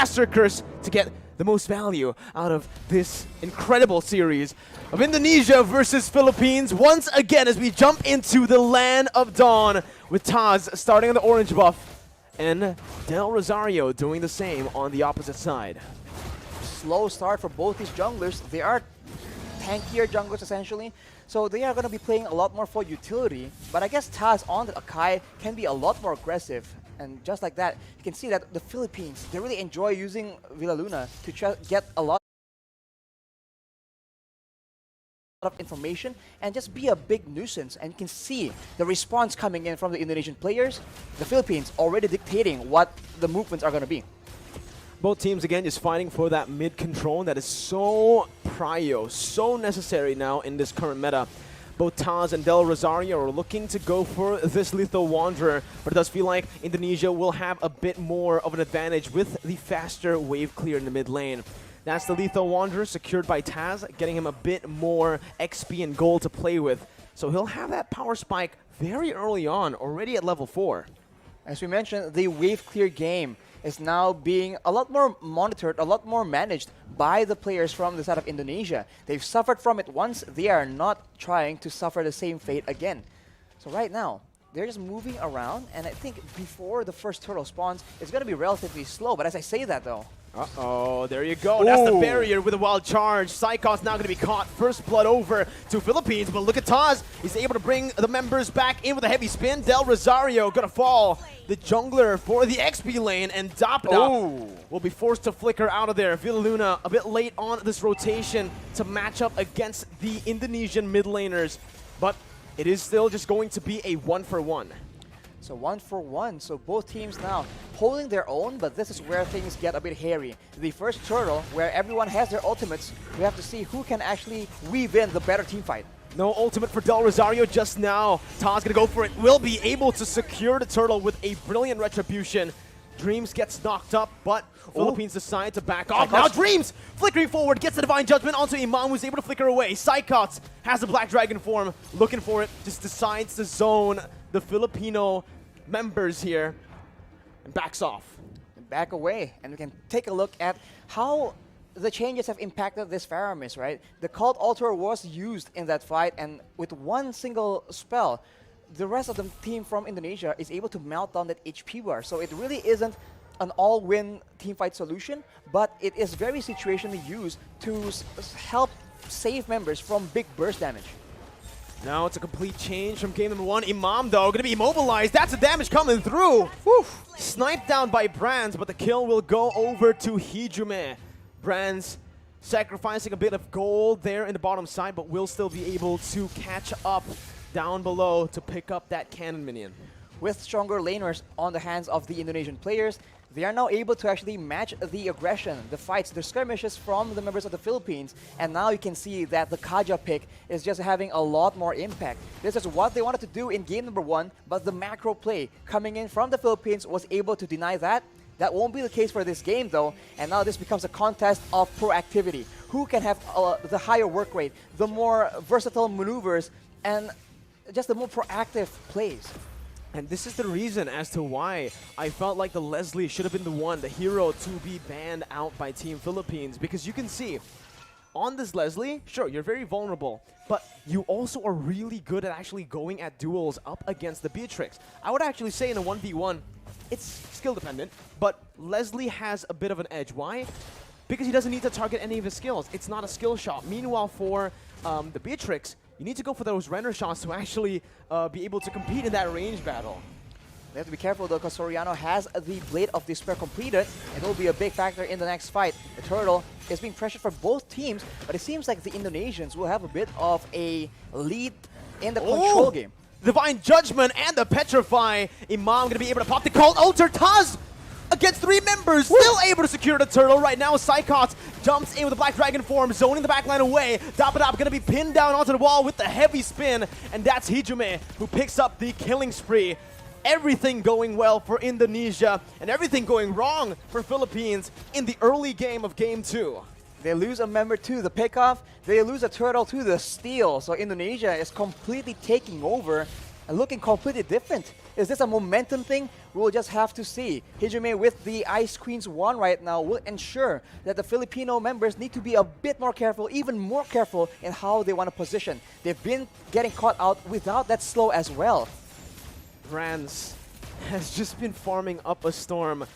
Caster Curse to get the most value out of this incredible series of Indonesia versus Philippines once again as we jump into the Land of Dawn with Taz starting on the orange buff and Del Rosario doing the same on the opposite side. Slow start for both these junglers. They are tankier junglers essentially, so they are going to be playing a lot more for utility, but I guess Taz on the Akai can be a lot more aggressive. And just like that, you can see that the Philippines, they really enjoy using Villa Luna to try get a lot of information and just be a big nuisance. And you can see the response coming in from the Indonesian players. The Philippines already dictating what the movements are going to be. Both teams, again, just fighting for that mid control that is so prio, so necessary now in this current meta. Both Taz and Del Rosario are looking to go for this Lethal Wanderer, but it does feel like Indonesia will have a bit more of an advantage with the faster wave clear in the mid lane. That's the Lethal Wanderer secured by Taz, getting him a bit more XP and gold to play with. So he'll have that power spike very early on, already at level 4. As we mentioned, the wave clear game is now being a lot more monitored, a lot more managed by the players from the side of Indonesia. They've suffered from it once, they are not trying to suffer the same fate again. So right now, they're just moving around, and I think before the first turtle spawns, it's going to be relatively slow. But as I say that though, uh-oh, there you go. Ooh. That's the barrier with a wild charge. Psychot's now going to be caught. First blood over to Philippines, but look at Taz. He's able to bring the members back in with a heavy spin. Del Rosario going to fall. The jungler for the XP lane, and Dapda will be forced to flicker out of there. Villa Luna a bit late on this rotation to match up against the Indonesian mid laners, but it is still just going to be a 1-for-1. So 1-for-1, so both teams now holding their own, but this is where things get a bit hairy. The first turtle, where everyone has their ultimates, we have to see who can actually weave in the better team fight. No ultimate for Del Rosario just now. Taz gonna go for it. Will be able to secure the turtle with a brilliant retribution. Dreams gets knocked up, but Philippines decide to back off. Now Dreams flickering forward, gets the Divine Judgment onto Imam, who's able to flicker away. Psychots has the Black Dragon form, looking for it, just decides to zone the Filipino members here and backs off. Back away, and we can take a look at how the changes have impacted this Faramis, right? The Cult Altar was used in that fight, and with one single spell, the rest of the team from Indonesia is able to melt down that HP bar. So it really isn't an all-win teamfight solution, but it is very situationally used to help save members from big burst damage. Now it's a complete change from game number 1. Imam, though, going to be immobilized. That's the damage coming through. Whew. Sniped down by Brands, but the kill will go over to Hijume. Brands sacrificing a bit of gold there in the bottom side, but will still be able to catch up down below to pick up that cannon minion. With stronger laners on the hands of the Indonesian players, they are now able to actually match the aggression, the fights, the skirmishes from the members of the Philippines. And now you can see that the Kaja pick is just having a lot more impact. This is what they wanted to do in game number 1, but the macro play coming in from the Philippines was able to deny that. That won't be the case for this game though, and now this becomes a contest of proactivity. Who can have the higher work rate, the more versatile maneuvers, and just the more proactive plays. And this is the reason as to why I felt like the Leslie should have been the one, the hero, to be banned out by Team Philippines. Because you can see, on this Leslie, sure, you're very vulnerable, but you also are really good at actually going at duels up against the Beatrix. I would actually say in a 1v1, it's skill dependent, but Leslie has a bit of an edge. Why? Because he doesn't need to target any of his skills. It's not a skill shot. Meanwhile, for the Beatrix, you need to go for those render shots to actually be able to compete in that range battle. They have to be careful though, because Soriano has the Blade of Despair completed, and it will be a big factor in the next fight. The turtle is being pressured for both teams, but it seems like the Indonesians will have a bit of a lead in the control game. Divine Judgment and the Petrify. Imam going to be able to pop the Cult Altar. Taz against 3 members, still able to secure the turtle. Right now, Psychot jumps in with the Black Dragon form, zoning the backline away. Dapadap going to be pinned down onto the wall with the heavy spin, and that's Hijume who picks up the killing spree. Everything going well for Indonesia, and everything going wrong for Philippines in the early game of Game 2. They lose a member to the pickoff, they lose a turtle to the steal, so Indonesia is completely taking over and looking completely different. Is this a momentum thing? We'll just have to see. Hijime with the Ice Queen's wand right now will ensure that the Filipino members need to be a bit more careful, even more careful in how they want to position. They've been getting caught out without that slow as well. Brands has just been farming up a storm.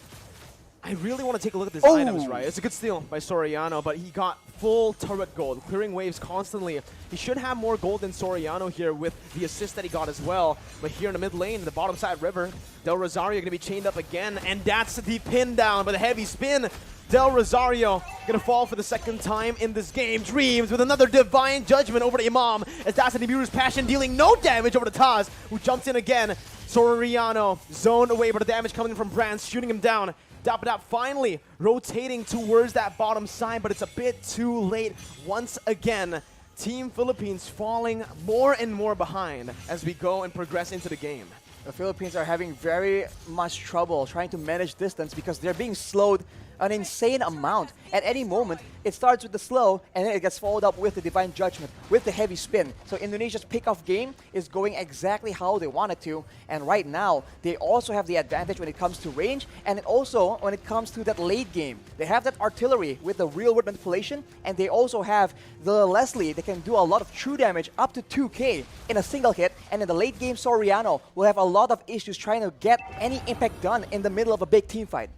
I really want to take a look at these items, right? It's a good steal by Soriano, but he got full turret gold, clearing waves constantly. He should have more gold than Soriano here with the assist that he got as well. But here in the mid lane, the bottom side river, Del Rosario going to be chained up again, and that's the pin down by the heavy spin. Del Rosario going to fall for the second time in this game. Dreams with another divine judgment over to Imam, as that's the Nibiru's passion dealing no damage over to Taz, who jumps in again. Soriano zoned away, but the damage coming in from Brands, shooting him down. Dapadap finally rotating towards that bottom side, but it's a bit too late once again. Team Philippines falling more and more behind as we go and progress into the game. The Philippines are having very much trouble trying to manage distance because they're being slowed an insane amount. At any moment, it starts with the slow, and then it gets followed up with the Divine Judgment, with the heavy spin. So Indonesia's pick-off game is going exactly how they want it to, and right now, they also have the advantage when it comes to range, and also when it comes to that late game. They have that artillery with the real-world manipulation, and they also have the Leslie that can do a lot of true damage, up to 2k in a single hit, and in the late game, Soriano will have a lot of issues trying to get any impact done in the middle of a big team fight.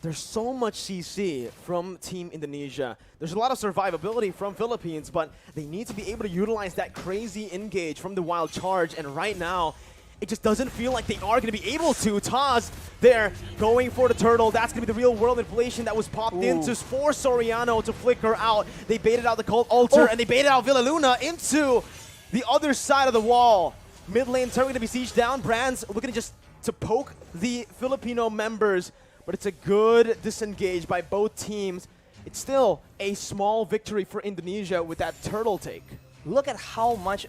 There's so much CC from Team Indonesia. There's a lot of survivability from Philippines, but they need to be able to utilize that crazy engage from the wild charge, and right now, it just doesn't feel like they are going to be able to. Taz there going for the turtle. That's going to be the real world manipulation that was popped into for Soriano to flicker out. They baited out the Cult Altar, and they baited out Villaluna into the other side of the wall. Mid lane turret going to be sieged down. Brands looking to poke the Filipino members, but it's a good disengage by both teams. It's still a small victory for Indonesia with that turtle take. Look at how much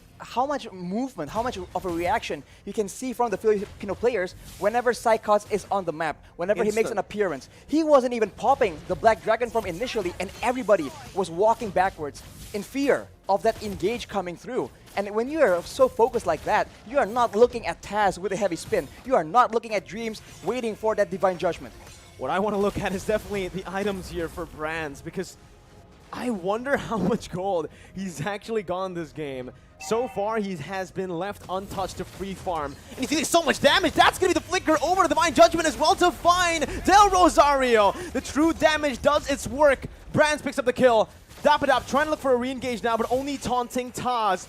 movement, how much of a reaction you can see from the Filipino players whenever Psychots is on the map, whenever he makes an appearance. He wasn't even popping the Black Dragon from initially, and everybody was walking backwards in fear of that engage coming through. And when you are so focused like that, you are not looking at Taz with a heavy spin. You are not looking at Dreams waiting for that Divine Judgment. What I want to look at is definitely the items here for Brands, because I wonder how much gold he's actually gone this game. So far, he has been left untouched to free farm. And he's dealing so much damage. That's going to be the flicker over to Divine Judgment as well to find Del Rosario. The true damage does its work. Brands picks up the kill. Dapadap trying to look for a re-engage now, but only taunting Taz.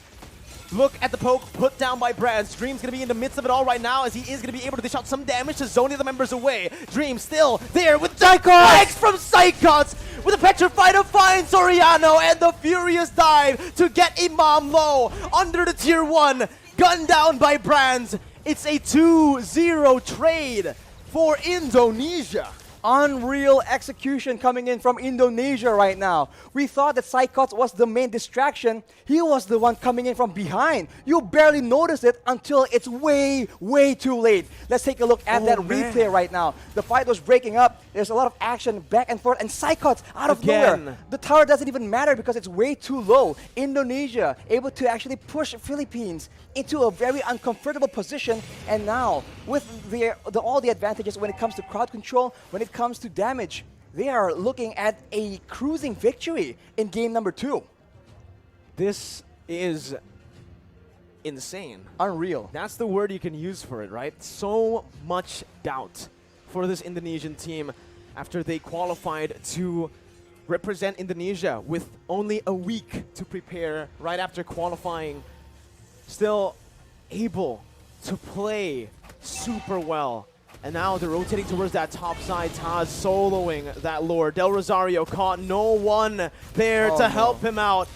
Look at the poke put down by Brands. Dream's going to be in the midst of it all right now, as he is going to be able to dish out some damage to zone the other members away. Dream still there with Psychots from Psychots with a Petrify to find Soriano, and the furious dive to get Imam low under the tier 1. Gunned down by Brands. It's a 2-0 trade for Indonesia. Unreal execution coming in from Indonesia right now. We thought that Psychots was the main distraction. He was the one coming in from behind. You barely notice it until it's way, way too late. Let's take a look at that replay right now. The fight was breaking up. There's a lot of action back and forth, and Psychots out of nowhere. The tower doesn't even matter because it's way too low. Indonesia able to actually push Philippines into a very uncomfortable position, and now with all the advantages when it comes to crowd control, when it comes to damage, they are looking at a cruising victory in game number 2. This is insane. Unreal. That's the word you can use for it, right? So much doubt for this Indonesian team after they qualified to represent Indonesia with only a week to prepare right after qualifying. Still able to play super well. And now they're rotating towards that top side. Taz soloing that lore. Del Rosario caught, no one there to help him out.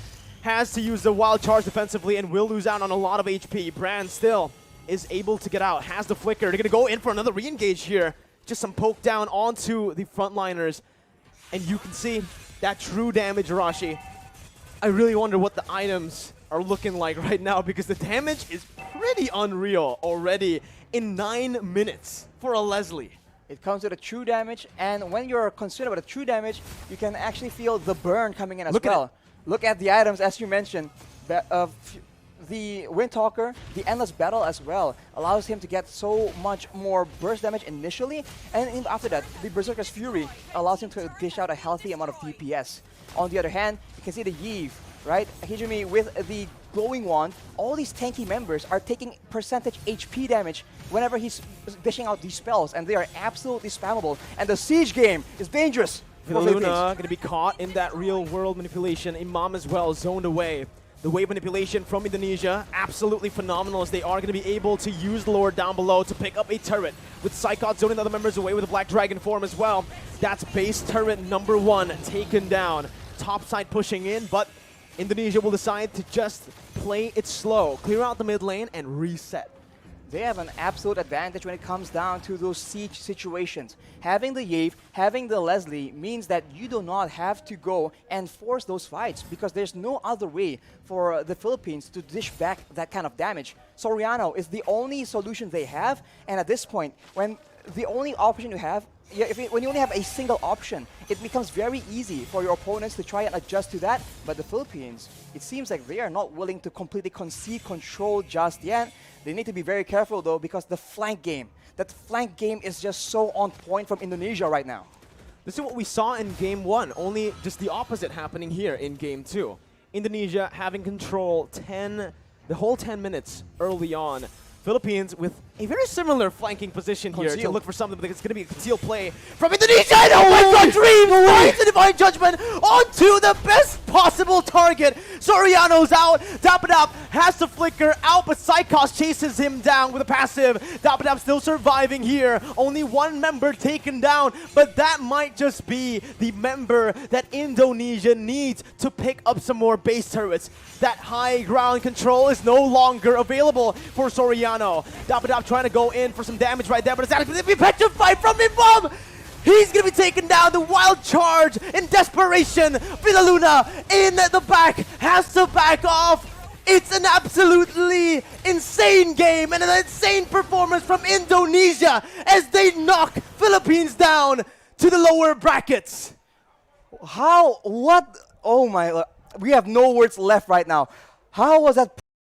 Has to use the wild charge defensively and will lose out on a lot of HP. Brand still is able to get out. Has the flicker. They're going to go in for another re-engage here. Just some poke down onto the frontliners. And you can see that true damage, Rashi. I really wonder what the items are looking like right now, because the damage is pretty unreal already in 9 minutes for a Leslie. It comes with a true damage, and when you're concerned about the true damage, you can actually feel the burn coming in as well. Look at the items, as you mentioned. the Windtalker, the Endless Battle as well, allows him to get so much more burst damage initially, and after that, the Berserker's Fury allows him to dish out a healthy amount of DPS. On the other hand, you can see the Iesf, right? Hijimi with the Glowing Wand, all these tanky members are taking percentage HP damage whenever he's dishing out these spells, and they are absolutely spammable, and the Siege game is dangerous. Luna going to be caught in that real-world manipulation. Imam as well, zoned away. The wave manipulation from Indonesia, absolutely phenomenal, as they are going to be able to use the Lord down below to pick up a turret. With Psychot zoning the other members away with the Black Dragon form as well. That's base turret number 1 taken down. Top side pushing in, but Indonesia will decide to just play it slow. Clear out the mid lane and reset. They have an absolute advantage when it comes down to those siege situations. Having the Iesf, having the Leslie means that you do not have to go and force those fights, because there's no other way for the Philippines to dish back that kind of damage. Soriano is the only solution they have, and at this point, when the only option you have, when you only have a single option, it becomes very easy for your opponents to try and adjust to that. But the Philippines, it seems like they are not willing to completely concede control just yet. They need to be very careful though, because the flank game, that flank game is just so on point from Indonesia right now. This is what we saw in Game 1, only just the opposite happening here in Game 2. Indonesia having control the whole 10 minutes early on. Philippines with a very similar flanking position here to look for something, but it's going to be a concealed play from Indonesia. And oh my god, Dream finds the Divine Judgment onto the best possible target. Soriano's out. Dapadap has to flicker out, but Psychos chases him down with a passive. Dapadap still surviving here. Only one member taken down, but that might just be the member that Indonesia needs to pick up some more base turrets. That high ground control is no longer available for Soriano. Dapadap trying to go in for some damage right there, but it's actually going to be petrified from Imam! He's going to be taken down. The wild charge in desperation. Luna in the back has to back off. It's an absolutely insane game and an insane performance from Indonesia as they knock Philippines down to the lower brackets. How? What? Oh my, we have no words left right now. How was that